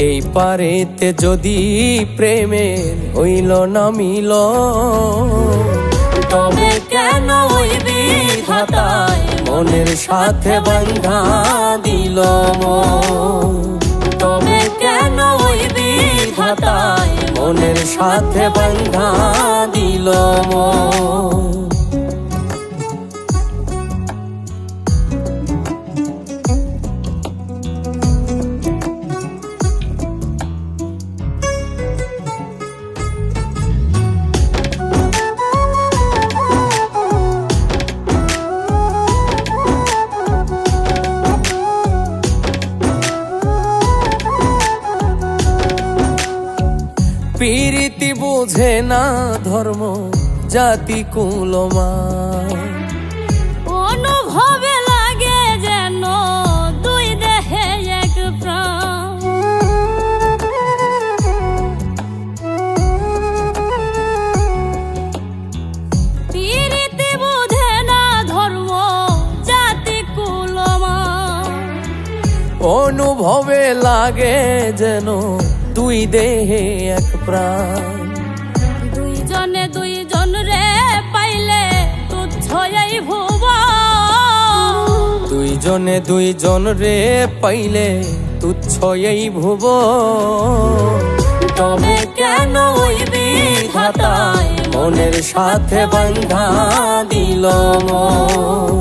এই পারেতে যদি প্রেমের হইল না মিল, তবে কেন ওই বিধাতায় মনের সাথে বাঁধা দিল মন। তবে কেন ওই বিধাতায় মনের সাথে বাঁধা দিল মন। প্রীতি বুঝে না ধর্ম জাতি কুলমান, অনুভবে লাগে যেন দুই দেহে এক প্রাণ। প্রীতি বুঝে না ধর্ম জাতি কুলমান, অনুভবে লাগে যেন দুই দেহে এক প্রাণ। দুইজনে দুইজন রে পাইলে তুচ্ছ এই ভুবন। দুইজনে দুইজন রে পাইলে তুচ্ছ এই ভুবন। তবে কেন ওই বিধাতায় মনের সাথে বাঁধা দিল মন।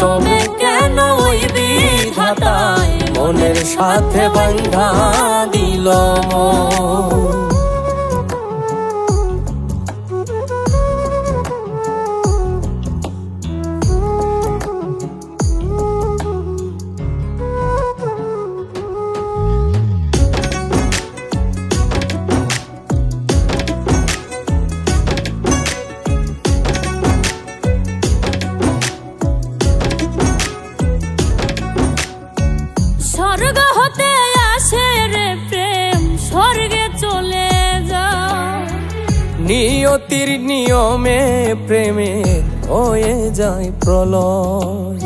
তবে কেন ওই বিধাতায় মনের সাথে বাঁধা দিল মন। স্বর্গ হতে আসে রে প্রেম, স্বর্গে চলে যায়। নিয়তির নিয়মে প্রেমে হয়ে যায় প্রলয়।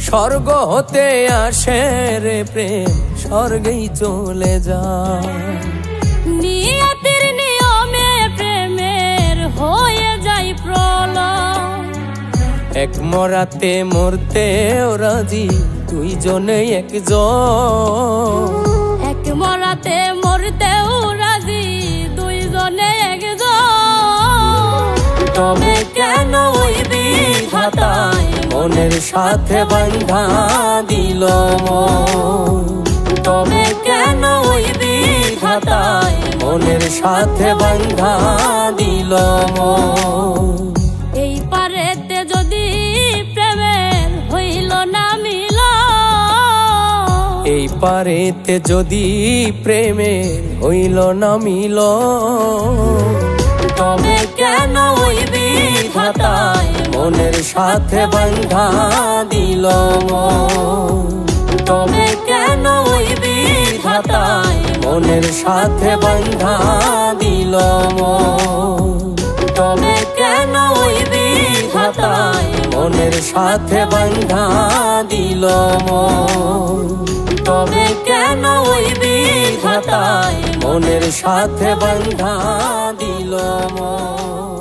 স্বর্গ হতে আসে রে প্রেম, স্বর্গেই চলে যায়। নিয়তির নিয়মে প্রেমের হয়ে যায় প্রলয়। এক মরাতে মরতেও রাজি দুইজনে একজন। এক মরাতে মরতেও রাজি দুইজনে একজন। তবে কেন ওই বিধাতায় মনের সাথে বাঁধা দিল মন। তবে কেন ওই বিধাতায় মনের সাথে বাঁধা দিল মন। এই পারেতে যদি প্রেমের হইল না মিল, এই পারেতে যদি প্রেমের হইল না মিল, তবে কেন ওই বিধাতায় মনের সাথে বাঁধা দিল মন। তবে কেন ওই বিধাতায় মনের সাথে বাঁধা দিল মন। তবে কেন ওই বিধাতায় মনের সাথে বাঁধা দিল মন। তবে কেন ওই বিধাতায় মনের সাথে বাঁধা দিল মন।